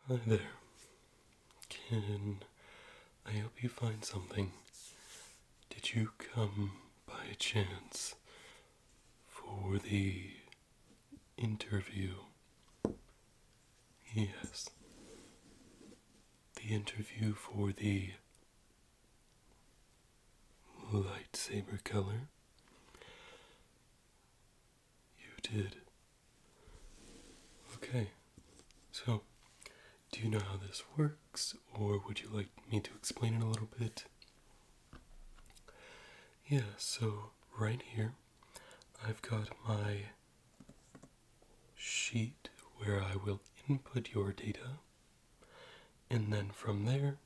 Hi there. Can I help you find something? Did you come by chance for the interview? Yes. The interview for the lightsaber color? You did. Okay. So, do you know how this works, or would you like me to explain it a little bit? Yeah, so right here, I've got my sheet where I will input your data, and then from there,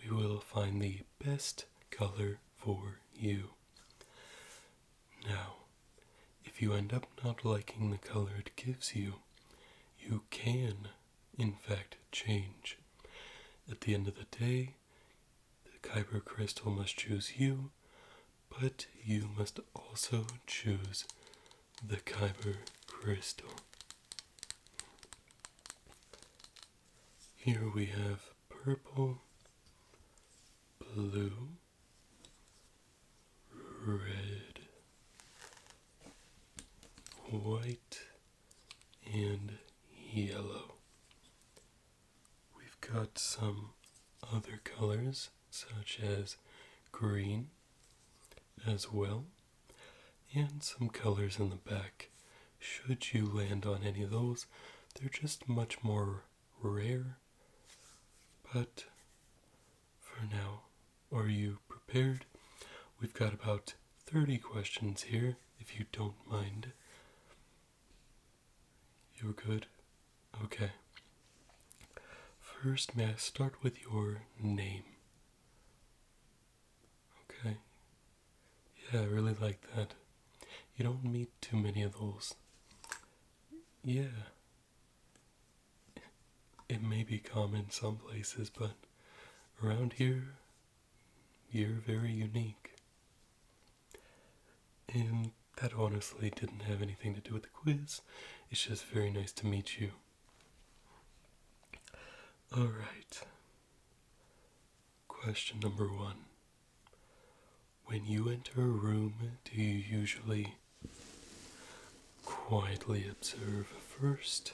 we will find the best color for you. Now, if you end up not liking the color it gives you, you can, in fact, change. At the end of the day, the Kyber crystal must choose you, but you must also choose the Kyber crystal. Here we have purple, blue, red, white, and yellow. We've got some other colors such as green as well, and some colors in the back. Should you land on any of those, they're just much more rare. But for now, are you prepared? We've got about 30 questions here, if you don't mind. You're good? Okay. First, may I start with your name? Okay. Yeah, I really like that. You don't meet too many of those. Yeah. It may be common some places, but around here, you're very unique. And that honestly didn't have anything to do with the quiz. It's just very nice to meet you. Alright. Question number 1. When you enter a room, do you usually quietly observe first,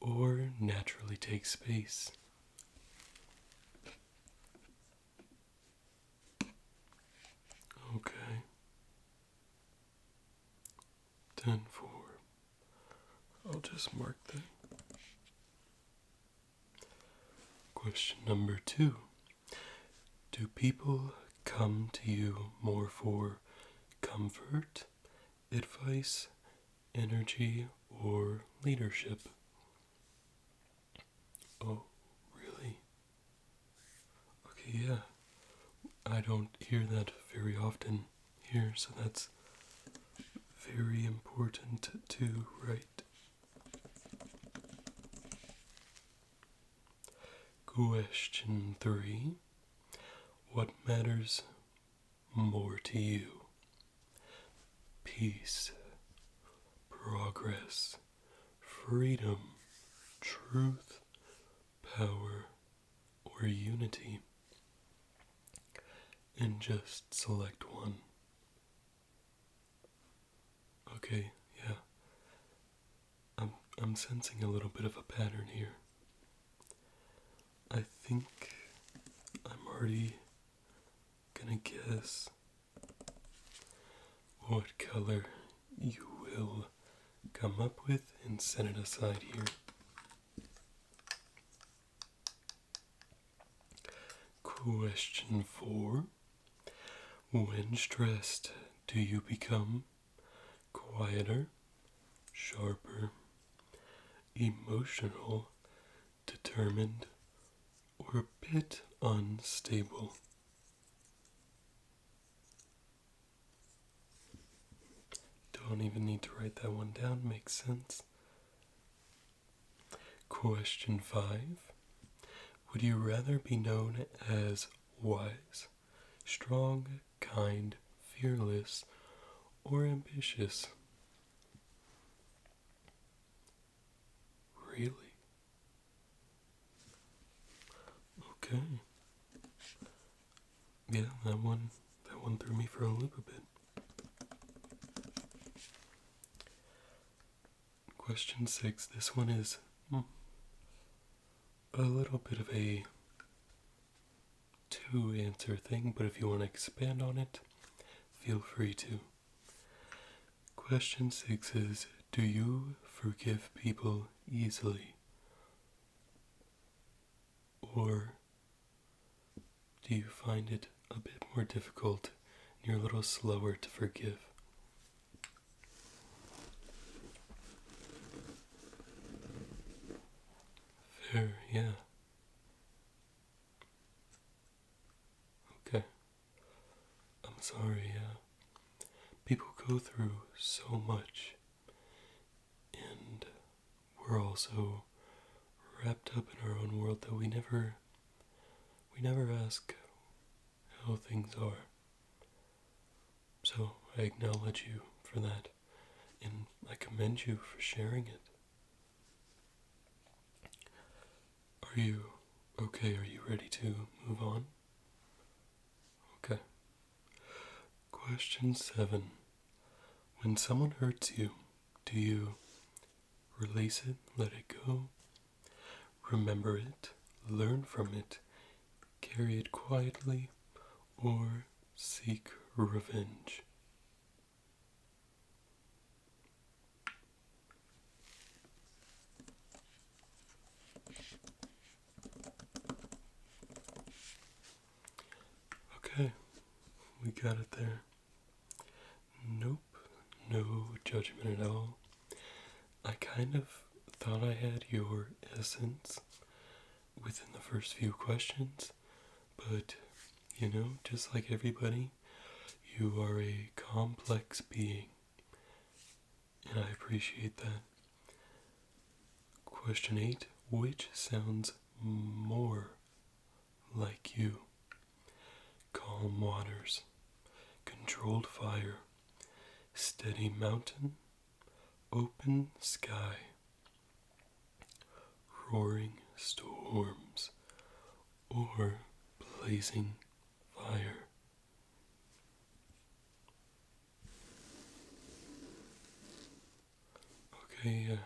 or naturally take space? Okay. 10-4. I'll just mark that. Question number 2. Do people come to you more for comfort, advice, energy, or leadership? Oh, really? Okay, yeah. I don't hear that very often here, so that's very important to write. Question 3. What matters more to you? Peace, progress, freedom, truth, power, or unity? And just select one. Okay, yeah. I'm sensing a little bit of a pattern here. I think I'm already gonna guess what color you will come up with and set it aside here. Question 4. When stressed, do you become quieter, sharper, emotional, determined, or a bit unstable? Don't even need to write that one down, makes sense. Question 5. Would you rather be known as wise, strong, kind, fearless, or ambitious? Really? Okay. Yeah, that one threw me for a loop a bit. Question 6. This one is a little bit of a two-answer thing, but if you want to expand on it, feel free to. Question 6 is, do you forgive people easily? Or do you find it a bit more difficult and you're a little slower to forgive? Fair, yeah. Okay. I'm sorry, yeah. People go through so much, and we're also wrapped up in our own world that we never ask how things are. So I acknowledge you for that, and I commend you for sharing it. Are you okay? Are you ready to move on? Okay. Question 7. When someone hurts you, do you release it, let it go, remember it, learn from it, carry it quietly, or seek revenge? Okay, we got it there. Nope, no judgment at all. I kind of thought I had your essence within the first few questions, but just like everybody, you are a complex being, and I appreciate that. Question 8. Which sounds more like you? Calm waters, controlled fire, steady mountain, open sky, roaring storms, or blazing fire? Okay, yeah.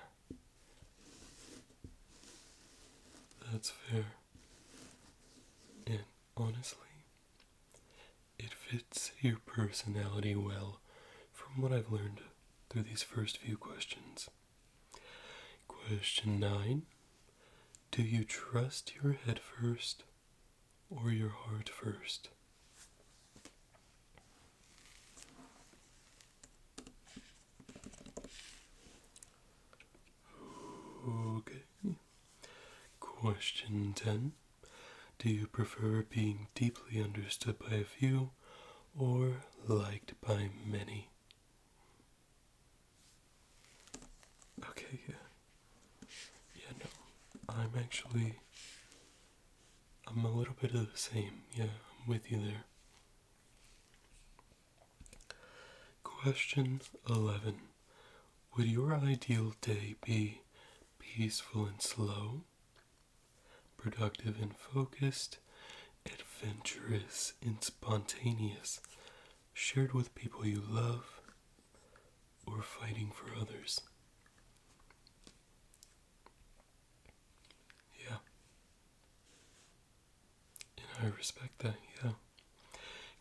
That's fair. And honestly, it fits your personality well from what I've learned through these first few questions. Question 9. Do you trust your head first or your heart first? Okay. Question 10. Do you prefer being deeply understood by a few or liked by many? Okay, yeah. Yeah, no. I'm a little bit of the same. Yeah, I'm with you there. Question 11. Would your ideal day be peaceful and slow, productive and focused, adventurous and spontaneous, shared with people you love, or fighting for others? Yeah. And I respect that, yeah.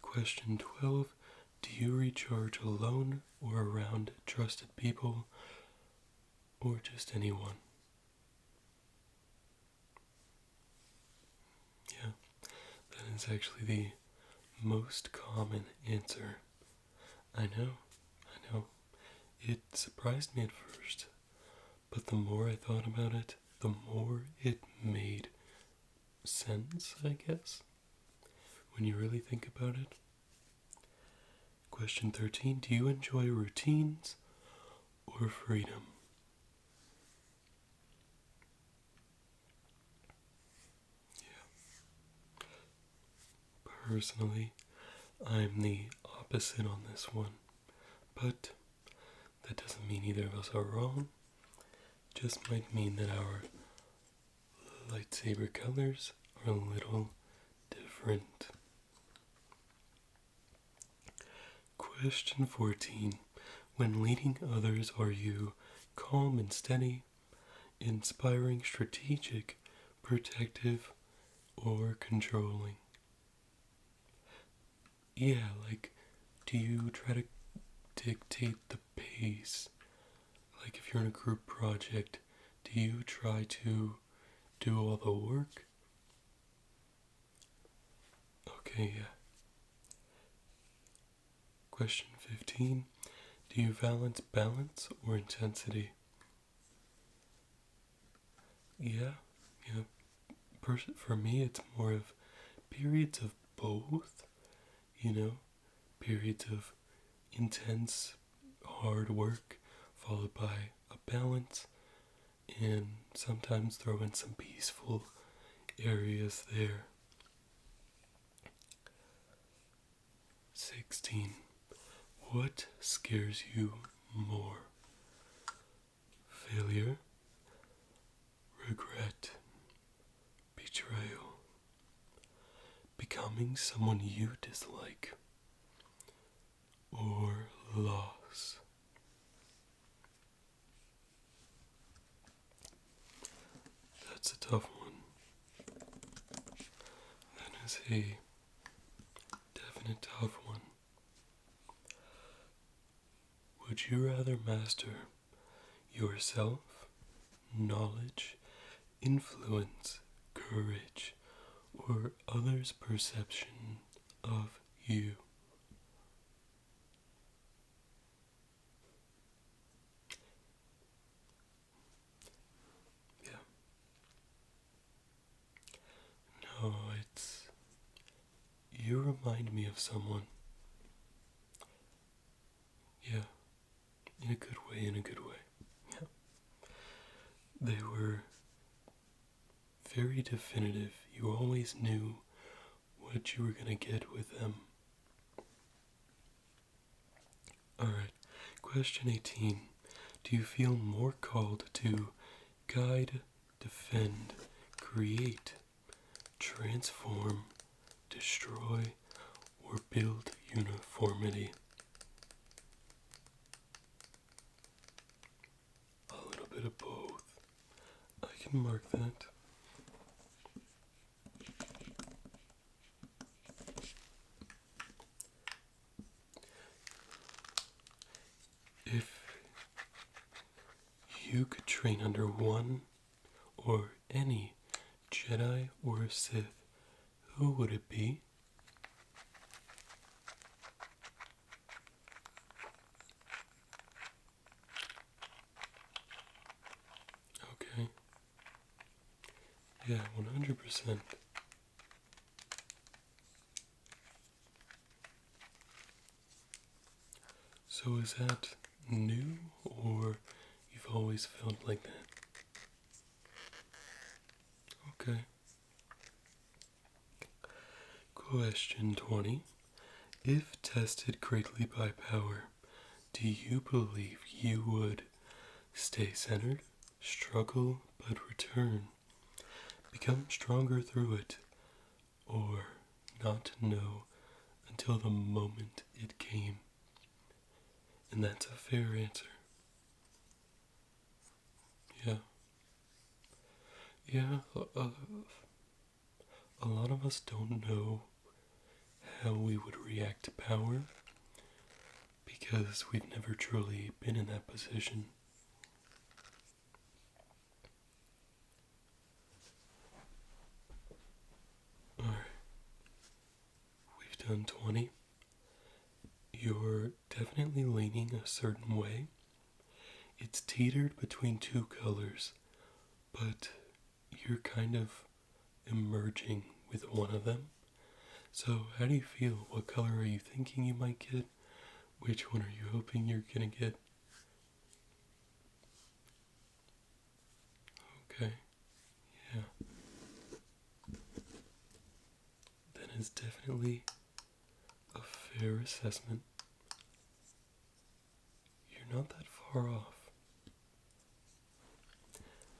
Question 12. Do you recharge alone or around trusted people, or just anyone? Yeah, that is actually the most common answer. I know. It surprised me at first, but the more I thought about it, the more it made sense, I guess, when you really think about it. Question 13. Do you enjoy routines or freedom? Yeah. Personally, I'm the opposite on this one, but that doesn't mean either of us are wrong. Just might mean that our lightsaber colors are a little different. Question 14. When leading others, are you calm and steady, inspiring, strategic, protective, or controlling? Yeah, like, do you try to dictate the pace? Like, if you're in a group project, do you try to do all the work? Okay, yeah. Question 15. Do you balance or intensity? Yeah, yeah. For me, it's more of periods of both, you know? Periods of intense, hard work, followed by a balance, and sometimes throw in some peaceful areas there. 16. What scares you more? Failure, regret, betrayal, becoming someone you dislike, or loss? That's a tough one. That is a definite tough one. Would you rather master yourself, knowledge, influence, courage, or others' perception of you? Yeah. No, it's. You remind me of someone. Yeah. In a good way, in a good way. Yeah. They were very definitive. You always knew what you were going to get with them. Alright, question 18. Do you feel more called to guide, defend, create, transform, destroy, or build uniformity? A little bit of both. I can mark that. If you could train under one or any Jedi or Sith, who would it be? Okay. Yeah, 100%. So is that new, or you've always felt like that? Okay. Question 20. If tested greatly by power, do you believe you would stay centered, struggle but return, become stronger through it, or not know until the moment it came? And that's a fair answer. Yeah. Yeah, a lot of us don't know how we would react to power because we've never truly been in that position. Alright, we've done 20. You're definitely leaning a certain way. It's teetered between two colors, but you're kind of emerging with one of them. So, how do you feel? What color are you thinking you might get? Which one are you hoping you're gonna get? Okay, yeah. That is definitely a fair assessment. You're not that far off.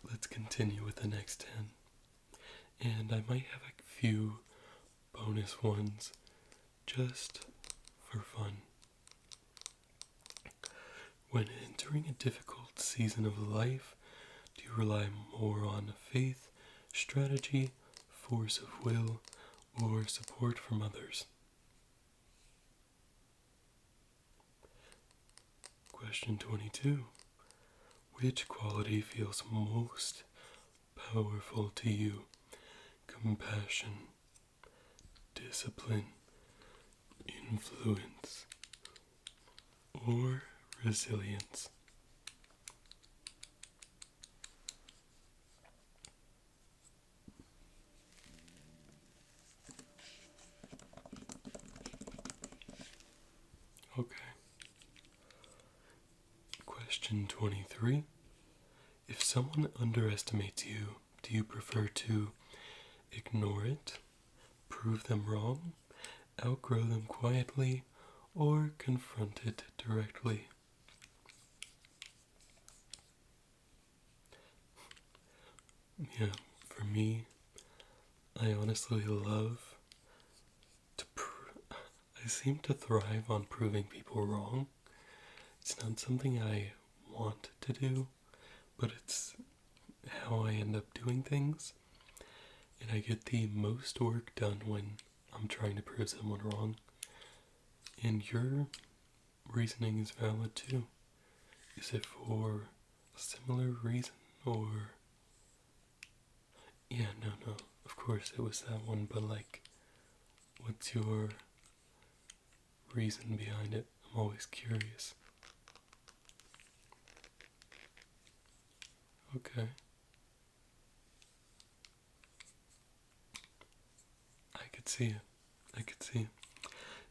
Let's continue with the next 10. And I might have a few bonus ones just for fun. When entering a difficult season of life, do you rely more on faith, strategy, force of will, or support from others? Question 22. Which quality feels most powerful to you? Compassion, discipline, influence, or resilience? Okay. Question 23. If someone underestimates you, do you prefer to ignore it, prove them wrong, outgrow them quietly, or confront it directly? Yeah, for me, I honestly love to I seem to thrive on proving people wrong. It's not something I want to do, but it's how I end up doing things. And I get the most work done when I'm trying to prove someone wrong. And your reasoning is valid too. Is it for a similar reason or... Yeah, no. Of course it was that one, but like, what's your reason behind it? I'm always curious. Okay. I could see it.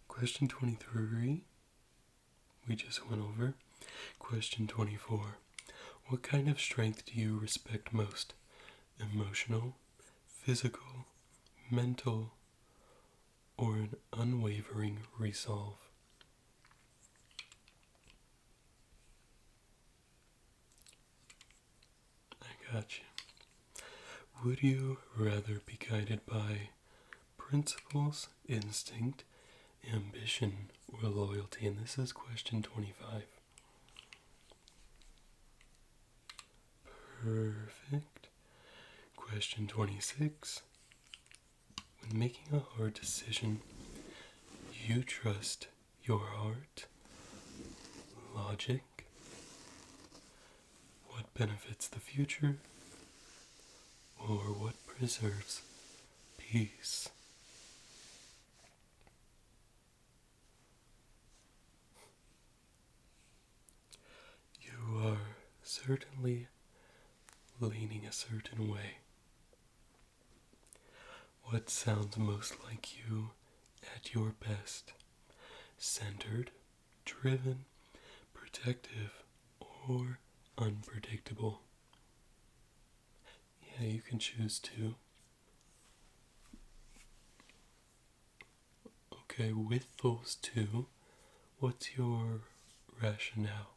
Question 23, we just went over. Question 24. What kind of strength do you respect most? Emotional, physical, mental, or an unwavering resolve? I got you. Would you rather be guided by principles, instinct, ambition, or loyalty? And this is question 25. Perfect. Question 26. When making a hard decision, you trust your heart, logic, what benefits the future, or what preserves peace? You are certainly leaning a certain way. What sounds most like you at your best? Centered, driven, protective, or unpredictable? Yeah, you can choose to. Okay, with those two, what's your rationale?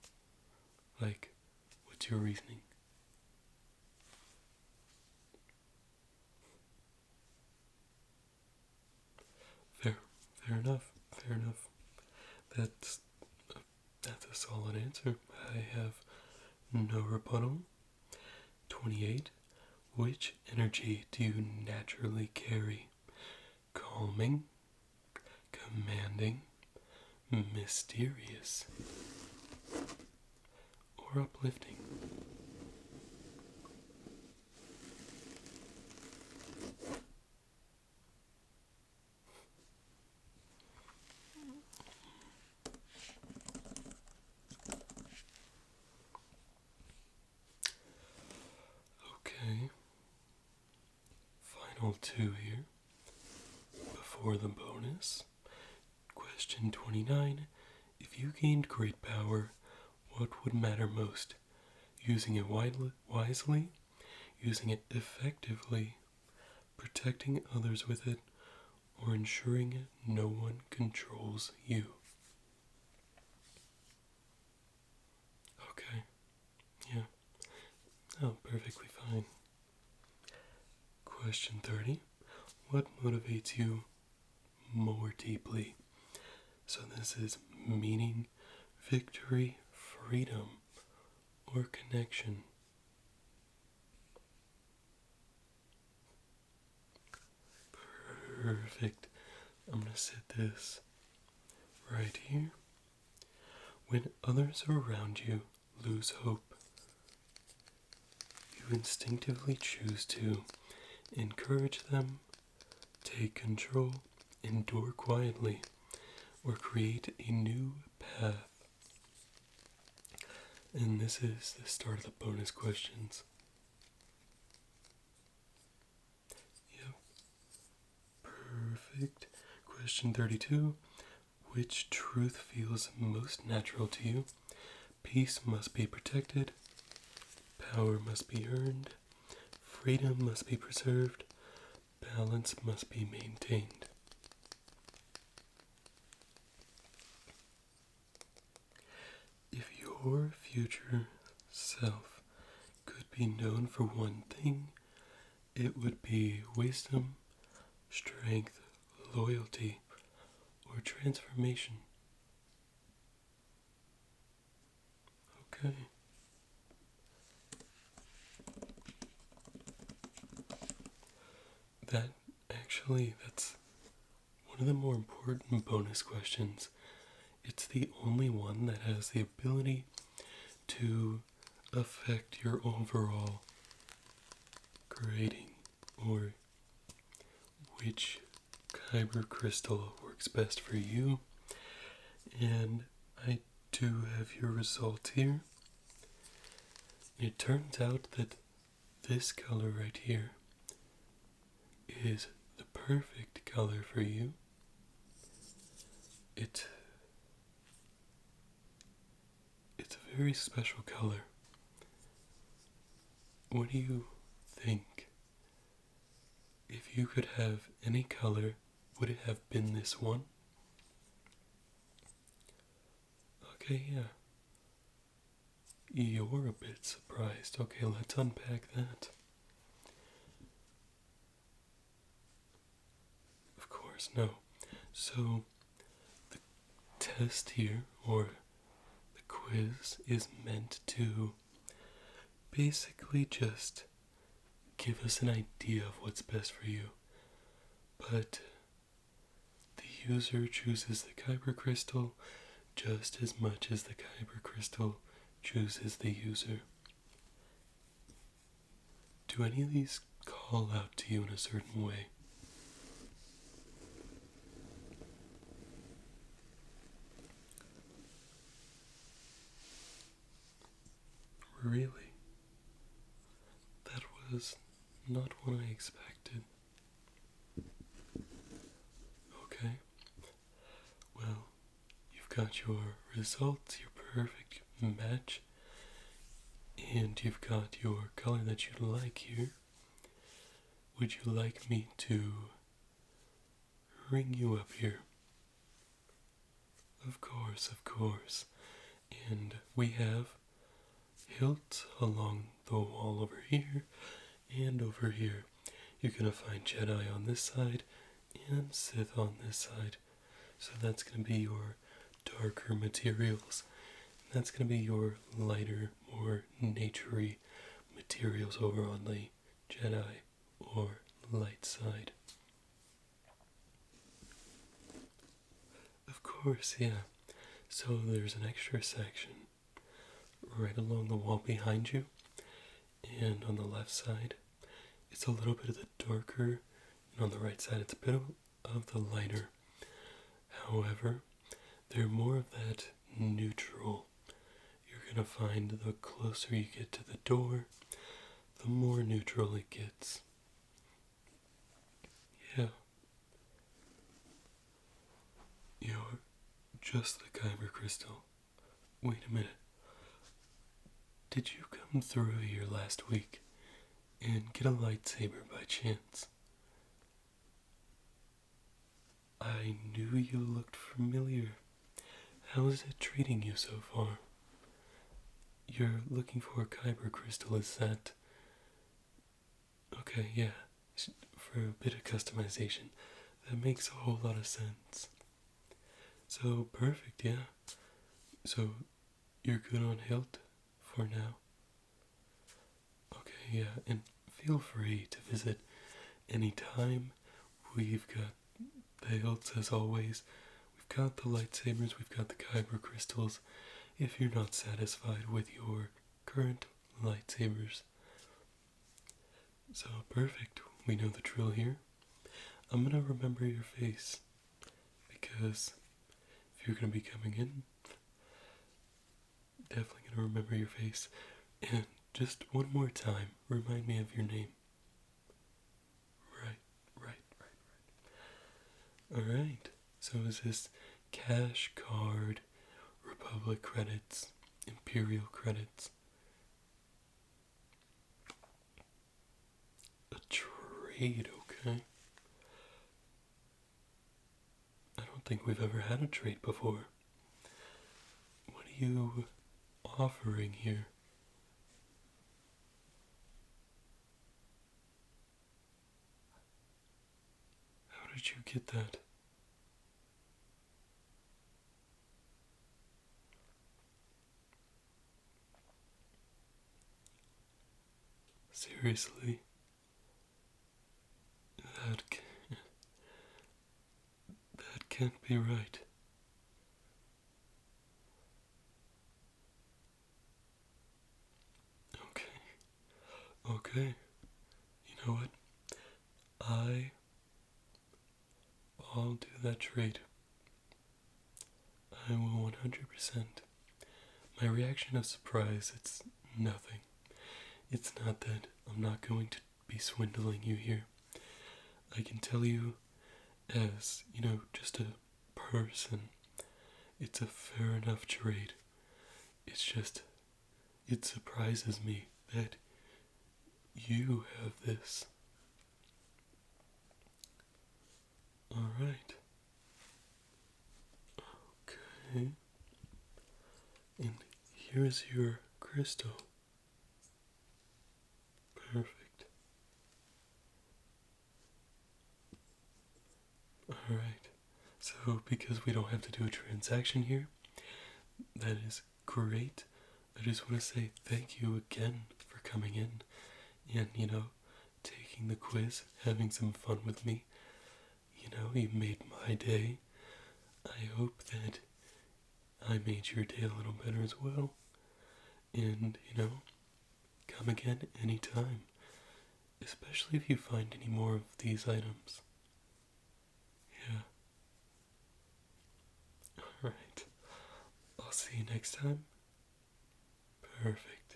Like, what's your reasoning? Fair enough. That's that's a solid answer. I have no rebuttal. 28. Which energy do you naturally carry? Calming, commanding, mysterious, or uplifting? Okay, final two here before the bonus. Question 29. If you gained great power, what would matter most? Using it wisely, using it effectively, protecting others with it, or ensuring no one controls you? Okay, yeah. Oh, perfectly fine. Question 30. what motivates you more deeply. So this is meaning, victory, freedom, or connection. Perfect. I'm going to set this right here. When others around you lose hope, you instinctively choose to encourage them, take control, endure quietly, or create a new path. And this is the start of the bonus questions. Yep. Perfect. Question 32. Which truth feels most natural to you? Peace must be protected. Power must be earned. Freedom must be preserved. Balance must be maintained. If your future self could be known for one thing, it would be wisdom, strength, loyalty, or transformation. Okay. That's one of the more important bonus questions. It's the only one that has the ability to affect your overall grading, or which kyber crystal works best for you. And I do have your results here. It turns out that this color right here is the perfect color for you. It's a very special color. What do you think? If you could have any color, would it have been this one? Okay, yeah. You're a bit surprised. Okay, let's unpack that. Of course, no. So, the test here, or the quiz, is meant to basically just give us an idea of what's best for you. But the user chooses the kyber crystal just as much as the kyber crystal chooses the user. Do any of these call out to you in a certain way? Really? That was not what I expected. Okay. Well, you've got your results, your perfect match, and you've got your color that you like here. Would you like me to ring you up here? Of course, of course. And we have hilts along the wall over here and over here. You're going to find Jedi on this side and Sith on this side. So that's going to be your darker materials. And that's going to be your lighter, more naturey materials over on the Jedi or light side. Of course, yeah. So there's an extra section right along the wall behind you, and on the left side it's a little bit of the darker, and on the right side it's a bit of the lighter. However, they're more of that neutral. You're gonna find the closer you get to the door, the more neutral it gets. Yeah. You're just the kyber crystal. Wait a minute. Did you come through here last week and get a lightsaber by chance? I knew you looked familiar. How is it treating you so far? You're looking for a kyber crystal, is that? Okay, yeah. for a bit of customization. That makes a whole lot of sense. So, perfect, yeah. So, you're good on hilt for now? Okay, yeah, and feel free to visit anytime. We've got the hilts as always. We've got the lightsabers, we've got the kyber crystals. If you're not satisfied with your current lightsabers. So, perfect. We know the drill here. I'm gonna remember your face, because if you're gonna be coming in, definitely gonna remember your face. And just one more time, remind me of your name. Right. Alright. So is this cash, card, Republic credits, Imperial credits? A trade, okay. I don't think we've ever had a trade before. What are you offering here? How did you get that? Seriously? That, that can't be right. Okay. You know what? I'll do that trade. I will 100%. My reaction of surprise, it's nothing. It's not that I'm not going to be swindling you here. I can tell you, as, just a person, it's a fair enough trade. It's just, it surprises me that you have this. Alright. Okay. And here's your crystal. Perfect. Alright. So, because we don't have to do a transaction here, that is great. I just want to say thank you again for coming in and, taking the quiz, having some fun with me. You made my day. I hope that I made your day a little better as well. And, come again anytime. Especially if you find any more of these items. Yeah. Alright. I'll see you next time. Perfect.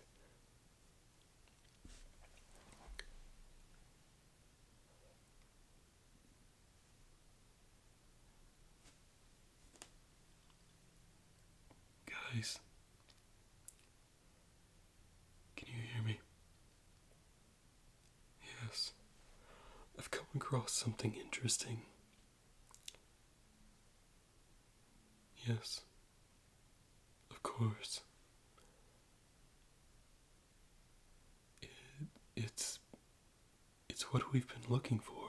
Guys, can you hear me? Yes. I've come across something interesting. Yes. Of course. It's what we've been looking for.